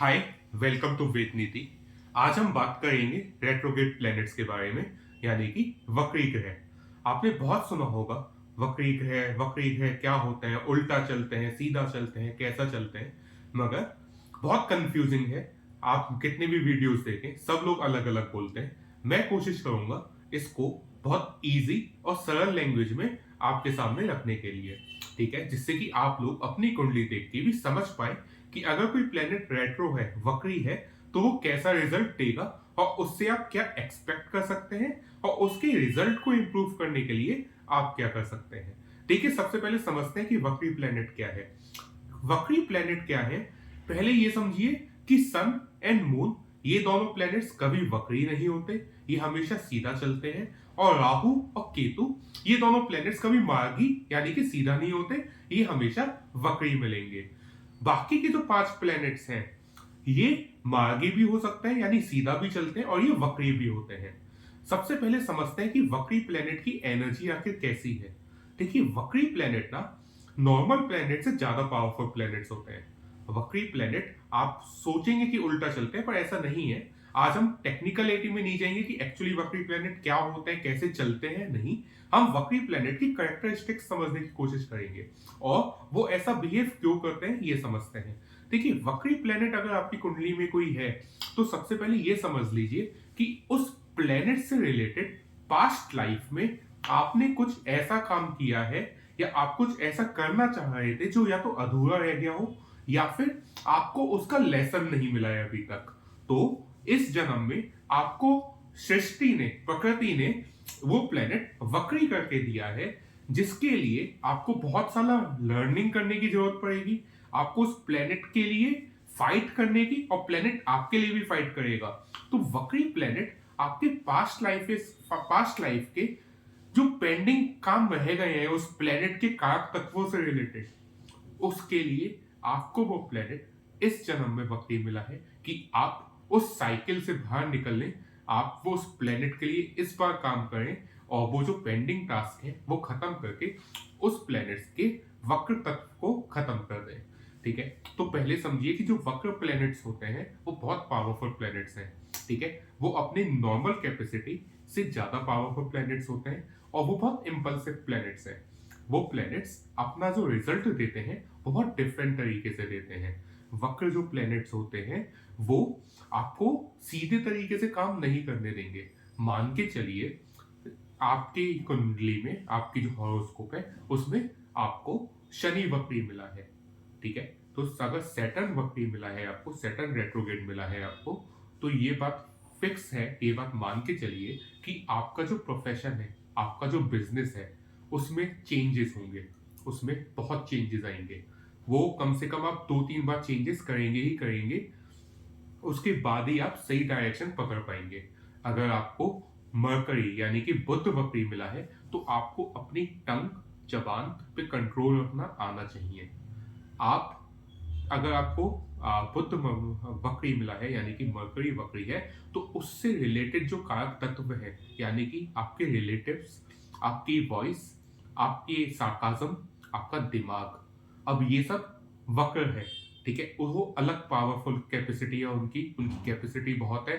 Hi, welcome to वेद नीति। आज हम बात करेंगे रेट्रोग्रेड प्लैनेट्स के बारे में, यानी कि वक्री ग्रह। आपने बहुत सुना होगा वक्री ग्रह क्या होते हैं, उल्टा चलते हैं, सीधा चलते हैं, कैसा चलते हैं, मगर बहुत कंफ्यूजिंग है। आप कितने भी वीडियोस देखें, सब लोग अलग अलग बोलते हैं। मैं कोशिश करूंगा इसको बहुत इजी और सरल लैंग्वेज में आपके सामने रखने के लिए, ठीक है, जिससे कि आप लोग अपनी कुंडली देख के भी समझ पाए कि अगर कोई प्लेनेट रेट्रो है, वक्री है, तो वो कैसा रिजल्ट देगा और उससे आप क्या एक्सपेक्ट कर सकते हैं और उसके रिजल्ट को इंप्रूव करने के लिए आप क्या कर सकते हैं। देखिए, सबसे पहले समझते हैं कि वक्री प्लेनेट क्या है। वक्री प्लेनेट क्या है, पहले ये समझिए कि सन एंड मून, ये दोनों प्लैनेट्स कभी वक्री नहीं होते, ये हमेशा सीधा चलते हैं। और राहु और केतु, ये दोनों प्लैनेट्स कभी मार्गी यानी कि सीधा नहीं होते, ये हमेशा वक्री मिलेंगे। बाकी के जो 5 प्लैनेट्स हैं, ये मार्गी भी हो सकते हैं यानी सीधा भी चलते हैं, और ये वक्री भी होते हैं। सबसे पहले समझते हैं कि वक्री प्लैनेट की एनर्जी आखिर कैसी है। देखिए, वक्री प्लैनेट ना नॉर्मल प्लैनेट से ज्यादा पावरफुल प्लैनेट्स होते हैं। वक्री प्लैनेट आप सोचेंगे कि उल्टा चलते हैं, पर ऐसा नहीं है। आज हम टेक्निकलिटी में नहीं जाएंगे कि एक्चुअली वक्री प्लैनेट क्या होते हैं, कैसे चलते हैं, नहीं। हम वक्री प्लैनेट की कैरेक्टरिस्टिक्स समझने की कोशिश करेंगे और वो ऐसा बिहेव क्यों करते हैं ये समझते हैं। देखिए, वक्री प्लैनेट अगर आपकी कुंडली में कोई है, तो सबसे पहले ये समझ लीजिए कि उस प्लैनेट से रिलेटेड पास्ट लाइफ में आपने कुछ ऐसा काम किया है या आप कुछ ऐसा करना चाह रहे थे जो या तो अधूरा रह गया हो या फिर आपको उसका लेसन नहीं मिला है अभी तक। तो इस जन्म में आपको सृष्टि ने, प्रकृति ने वो प्लेनेट वक्री करके दिया है, जिसके लिए आपको बहुत सारा लर्निंग करने की जरूरत पड़ेगी। आपको उस प्लेनेट के लिए फाइट करने की, और प्लेनेट आपके लिए भी फाइट करेगा। तो वक्री प्लेनेट आपके पास्ट लाइफ के जो पेंडिंग काम रह गए हैं उस प्लेनेट के कारक तत्वों से रिलेटेड, उसके लिए आपको वो प्लेनेट इस जन्म में वक्री मिला है कि आप उस साइकिल से बाहर निकल लें। आप वो उस प्लेनेट के लिए इस बार काम करें और वो जो पेंडिंग टास्क है वो खत्म करके उस प्लेनेट्स के वक्र तत्व को खत्म कर दें, ठीक है। तो पहले समझिए कि जो वक्र प्लेनेट्स होते हैं वो बहुत पावरफुल प्लेनेट्स हैं, ठीक है। वो अपने नॉर्मल कैपेसिटी से ज्यादा पावरफुल प्लेनेट्स होते हैं और वो बहुत इंपल्सिव प्लेनेट्स हैं। वो प्लेनेट्स अपना जो रिजल्ट देते हैं वो बहुत डिफरेंट तरीके से देते हैं। वक्र जो प्लेनेट्स होते हैं वो आपको सीधे तरीके से काम नहीं करने देंगे। मान के चलिए, आपकी कुंडली में आपकी जो हॉरोस्कोप है उसमें आपको शनि वक्री मिला है, ठीक है। तो अगर सैटर्न वक्री मिला है आपको, सैटर्न रेट्रोग्रेड मिला है आपको, तो ये बात फिक्स है, ये बात मान के चलिए कि आपका जो प्रोफेशन है, आपका जो बिजनेस है, उसमें चेंजेस होंगे, उसमें बहुत चेंजेस आएंगे। वो कम से कम आप 2-3 बार चेंजेस करेंगे ही करेंगे, उसके बाद ही आप सही डायरेक्शन पकड़ पाएंगे। अगर आपको मरकरी यानी कि बुध वक्री मिला है, तो आपको अपनी टंग, जबान पे कंट्रोल रखना आना चाहिए। आप अगर आपको बुध वक्री मिला है यानी कि मरकरी वक्री है, तो उससे रिलेटेड जो कारक तत्व है, यानी कि आपके रिलेटिव्स, आपकी वॉइस, आपकी सार्काज्म, आपका दिमाग, अब ये सब वक्र है, ठीक है। वो अलग पावरफुल कैपेसिटी है, उनकी उनकी कैपेसिटी बहुत है।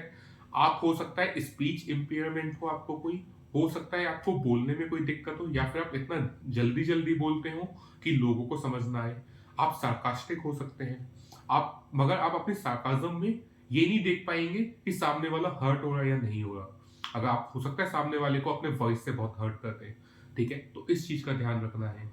आप हो सकता है स्पीच इम्पेयरमेंट हो, आपको कोई हो सकता है आपको बोलने में कोई दिक्कत हो, या फिर आप इतना जल्दी जल्दी बोलते हो कि लोगों को समझ ना आए। आप सार्कास्टिक हो सकते हैं, आप, मगर आप अपने सार्काज्म में ये नहीं देख पाएंगे कि सामने वाला हर्ट हो रहा है या नहीं हो रहा। अगर आप, हो सकता है सामने वाले को अपने वॉइस से बहुत हर्ट करते हैं, ठीक है। तो इस चीज का ध्यान रखना है।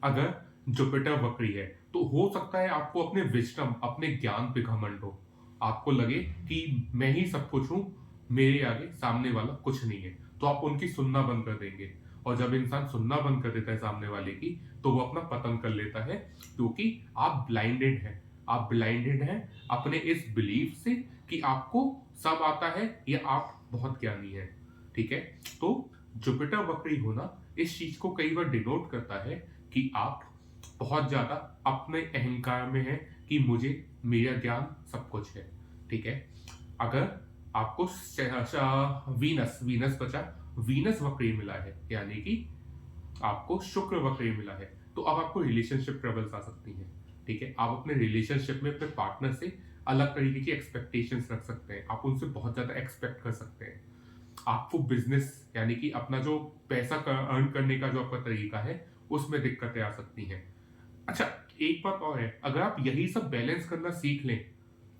अगर जुपिटर वक्री है, तो हो सकता है आपको अपने विजडम, अपने ज्ञान पे घमंड हो। आपको लगे कि मैं ही सब कुछ हूं, मेरे आगे सामने वाला कुछ नहीं है, तो आप उनकी सुनना बंद कर देंगे। और जब इंसान सुनना बंद कर देता है सामने वाले की, तो वो अपना पतन कर लेता है, क्योंकि आप ब्लाइंडेड हैं। आप ब्लाइंडेड हैं अपने इस बिलीफ से कि आपको सब आता है या आप बहुत ज्ञानी हैं, ठीक है। तो जुपिटर वक्री होना इस चीज को कई बार डिनोट करता है कि आप बहुत ज्यादा अपने अहंकार में है कि मुझे, मेरा ज्ञान सब कुछ है, ठीक है। अगर आपको वीनस वीनस बचा वीनस वक्री मिला है, यानी कि आपको शुक्र वक्री मिला है, तो अब आपको रिलेशनशिप ट्रबल्स आ सकती हैं, ठीक है। आप अपने रिलेशनशिप में अपने पार्टनर से अलग तरीके की एक्सपेक्टेशंस रख सकते हैं, आप उनसे बहुत ज़्यादा एक्सपेक्ट कर सकते हैं। आपको बिजनेस यानी कि अपना जो पैसा अर्न करने का जो आपका तरीका है, उसमें दिक्कतें आ सकती हैं। अच्छा, एक बात और है, अगर आप यही सब बैलेंस करना सीख लें,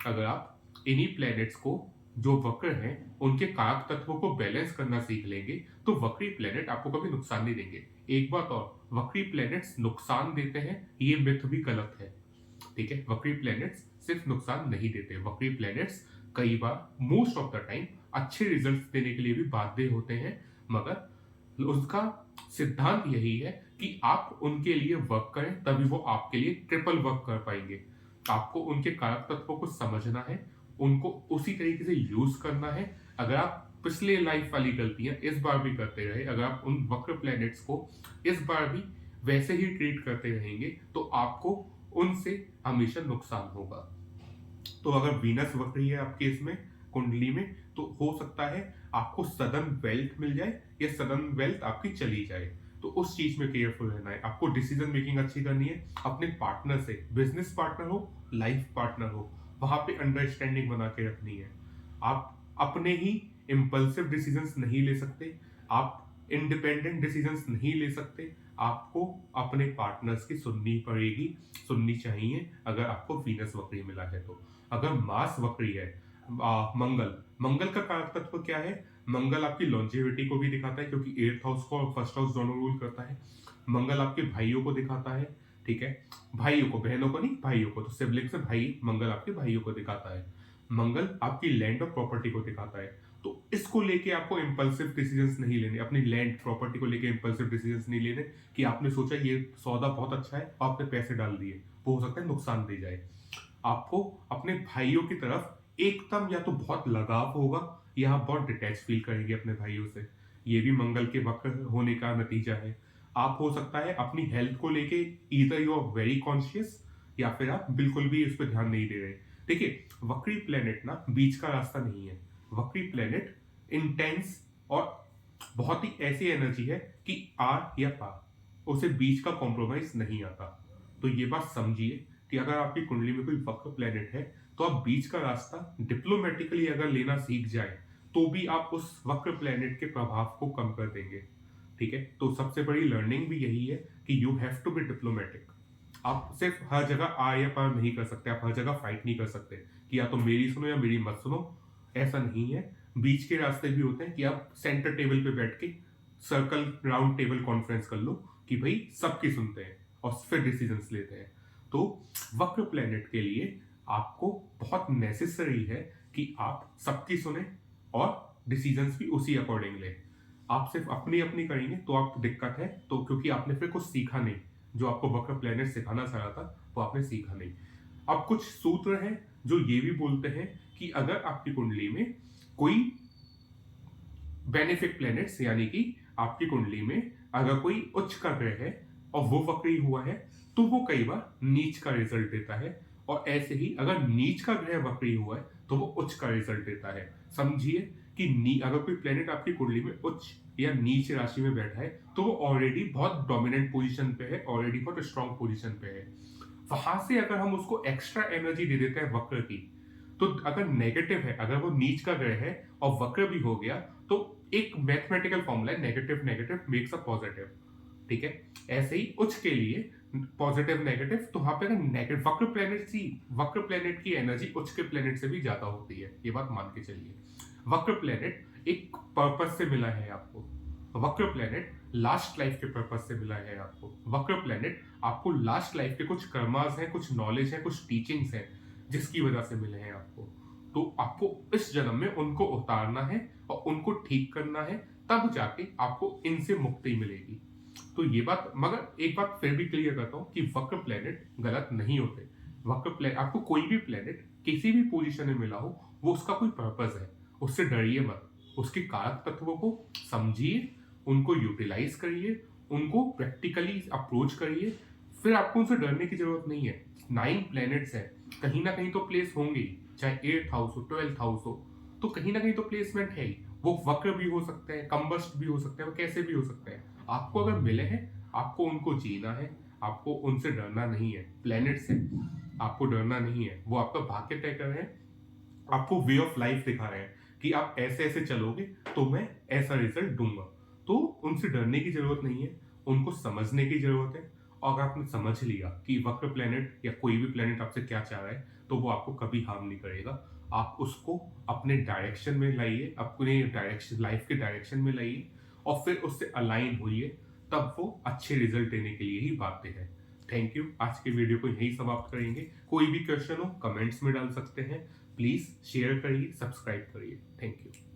अगर आप इन्हीं प्लैनेट्स को जो वक्र हैं, उनके कारक तत्वों को बैलेंस करना सीख लेंगे, तो वक्री प्लैनेट आपको कभी नुकसान नहीं देंगे। एक बात और, वक्री प्लैनेट्स नुकसान देते हैं, ये मिथ भी गलत है। ठीक है, वक्री प्लैनेट्स सिर्फ नुकसान नहीं देते, वक्री प्लैनेट्स कई बार, मोस्ट ऑफ द टाइम, अच्छे रिजल्ट्स देने के लिए भी बाध्य होते हैं, मगर उसका सिद्धांत यही है कि आप उनके लिए वर्क करें, तभी वो आपके लिए ट्रिपल वर्क कर पाएंगे। आपको उनके कारक तत्वों को समझना है, उनको उसी तरीके से यूज करना है। अगर आप पिछले लाइफ वाली गलतियां इस बार भी करते रहे, अगर आप उन वक्र प्लैनेट्स को इस बार भी वैसे ही ट्रीट करते रहेंगे, तो आपको उनसे हमेशा नुकसान होगा। तो अगर वीनस वक्री है आपके इसमें कुंडली में, तो हो सकता है आपको सडन वेल्थ मिल जाए या सडन वेल्थ आपकी चली जाए। तो उस चीज में केयरफुल रहना है, आपको डिसीजन मेकिंग अच्छी करनी है अपने पार्टनर से, बिजनेस पार्टनर हो, लाइफ पार्टनर हो, वहां पे अंडरस्टैंडिंग बना के रखनी है। आप अपने ही इम्पल्सिव डिसीजंस नहीं ले सकते, आप इंडिपेंडेंट डिसीजंस नहीं ले सकते, आपको अपने पार्टनर्स की सुननी पड़ेगी, सुननी चाहिए अगर आपको वीनस वक्री मिला है तो। अगर मार्स वक्री है, मंगल, मंगल का कारक तत्व क्या है? मंगल आपकी लॉन्जेविटी को भी दिखाता है, क्योंकि 8th हाउस को और फर्स्ट हाउस दोनों रूल करता है। मंगल आपके भाइयों को दिखाता है, ठीक है, भाइयों को, बहनों को नहीं, भाइयों को, तो सिबलिंग्स से भाई, मंगल आपके भाइयों को दिखाता है। मंगल आपकी लैंड और प्रॉपर्टी को दिखाता है। तो इसको लेके आपको इंपल्सिव डिसीजंस नहीं लेने, अपनी लैंड प्रॉपर्टी को लेके इंपल्सिव डिसीजंस नहीं लेने कि आपने सोचा ये सौदा बहुत अच्छा है और आपने पैसे डाल दिए, वो हो सकता है नुकसान दे जाए। आपको अपने भाइयों की तरफ एकदम या तो बहुत लगाव होगा या आप बहुत डिटैच फील करेंगे अपने भाइयों से, ये भी मंगल के वक्र होने का नतीजा है। आप हो सकता है अपनी हेल्थ को लेके either you are very conscious या फिर आप बिल्कुल भी इस पर ध्यान नहीं दे रहे। देखिए, वक्री प्लेनेट ना बीच का रास्ता नहीं है, वक्री प्लेनेट इंटेंस और बहुत ही ऐसी एनर्जी है कि आर या पार, उसे बीच का कॉम्प्रोमाइज नहीं आता। तो ये बात समझिए कि अगर आपकी कुंडली में कोई वक्र प्लेनेट है, तो आप बीच का रास्ता डिप्लोमेटिकली अगर लेना सीख जाए, तो भी आप उस वक्र प्लेनेट के प्रभाव को कम कर देंगे। ठीक है, तो सबसे बड़ी लर्निंग भी यही है कि you have to be diplomatic. आप सिर्फ हर जगह आ या पार नहीं कर सकते, आप हर जगह फाइट नहीं कर सकते कि या तो मेरी सुनो या मेरी मत सुनो, ऐसा नहीं है। बीच के रास्ते भी होते हैं कि आप सेंटर टेबल पे बैठ के सर्कल राउंड टेबल कॉन्फ्रेंस कर लो कि भाई सबकी सुनते हैं और फिर डिसीजंस लेते हैं। तो वक्र प्लेनेट के लिए आपको बहुत नेसेसरी है कि आप सबकी सुने और डिसीजंस भी उसी अकॉर्डिंग लें। आप सिर्फ अपनी अपनी करेंगे तो आपको दिक्कत है, तो क्योंकि आपने फिर कुछ सीखा नहीं, जो आपको वक्र प्लेनेट सिखाना चाह रहा था वो आपने सीखा नहीं। अब कुछ सूत्र हैं जो ये भी बोलते हैं कि अगर आपकी कुंडली में कोई बेनिफिक प्लैनेट्स, यानी कि आपकी कुंडली में अगर कोई उच्च का ग्रह है और वो वक्री हुआ है, तो वो कई बार नीच का रिजल्ट देता है, और ऐसे ही अगर नीच का ग्रह वक्री हुआ है तो वो उच्च का रिजल्ट देता है। समझिए कि अगर कोई प्लेनेट आपकी कुंडली में उच्च या नीच राशि में बैठा है, तो वो ऑलरेडी बहुत डोमिनेंट पोजीशन पे है, ऑलरेडी बहुत स्ट्रांग पोजीशन पे है। वहां से अगर हम उसको एक्स्ट्रा एनर्जी दे देते हैं वक्र की, तो अगर नेगेटिव है, अगर वो नीच का ग्रह है और वक्र भी हो गया, तो एक मैथमेटिकल फॉर्मूला है, negative negative makes a positive. ठीक है, ऐसे ही उच्च के लिए पॉजिटिव नेगेटिव, तो वहां पे अगर नेगेटिव वक्र प्लेनेट की एनर्जी उच्च के प्लेनेट से भी ज्यादा होती है, ये बात मान के चलिए। वक्र प्लेनेट एक पर्पस से मिला है आपको, वक्र प्लेनेट लास्ट लाइफ के पर्पस से मिला है आपको, वक्र प्लेनेट आपको लास्ट लाइफ के कुछ कर्मास हैं, कुछ नॉलेज है, कुछ टीचिंग्स हैं जिसकी वजह से मिले हैं आपको। तो आपको इस जन्म में उनको उतारना है और उनको ठीक करना है, तब जाके आपको इनसे मुक्ति मिलेगी। तो ये बात, मगर एक बात फिर भी क्लियर करता हूं कि वक्र प्लेनेट गलत नहीं होते। वक्र प्लेनेट, आपको कोई भी प्लेनेट किसी भी पोजीशन में मिला हो, वो उसका कोई पर्पस है, उससे डरिए मत, उसके कारक तत्वों को समझिए, उनको यूटिलाइज करिए, उनको प्रैक्टिकली अप्रोच करिए, फिर आपको उनसे डरने की जरूरत नहीं है। 9 प्लैनेट्स हैं, कहीं ना कहीं तो प्लेस होंगे, चाहे 8th हाउस हो, 12th हाउस हो, तो कहीं ना कहीं तो प्लेसमेंट है ही। वो वक्र भी हो सकते हैं, कंबस्ट भी हो सकते हैं, वो कैसे भी हो सकते हैं। आपको अगर मिले हैं, आपको उनको जीना है, आपको उनसे डरना नहीं है। प्लैनेट्स हैं, आपको डरना नहीं है, वो आपका भाग्य तय कर रहे हैं, आपको वे ऑफ लाइफ दिखा रहे हैं कि आप ऐसे ऐसे चलोगे तो मैं ऐसा रिजल्ट दूंगा। तो उनसे डरने की जरूरत नहीं है, उनको समझने की जरूरत है। और आपने समझ लिया कि वक्र प्लेनेट या कोई भी प्लेनेट आपसे क्या चाह रहा है, तो वो आपको कभी हार्म नहीं करेगा। आप उसको अपने डायरेक्शन में लाइए, अपने डायरेक्शन, लाइफ के डायरेक्शन में लाइए, और फिर उससे अलाइन होइए, तब वो अच्छे रिजल्ट देने के लिए ही बाध्य है। Thank you. आज के वीडियो को यहीं समाप्त करेंगे। कोई भी क्वेश्चन हो कमेंट्स में डाल सकते हैं। प्लीज शेयर करिए, सब्सक्राइब करिए। Thank you.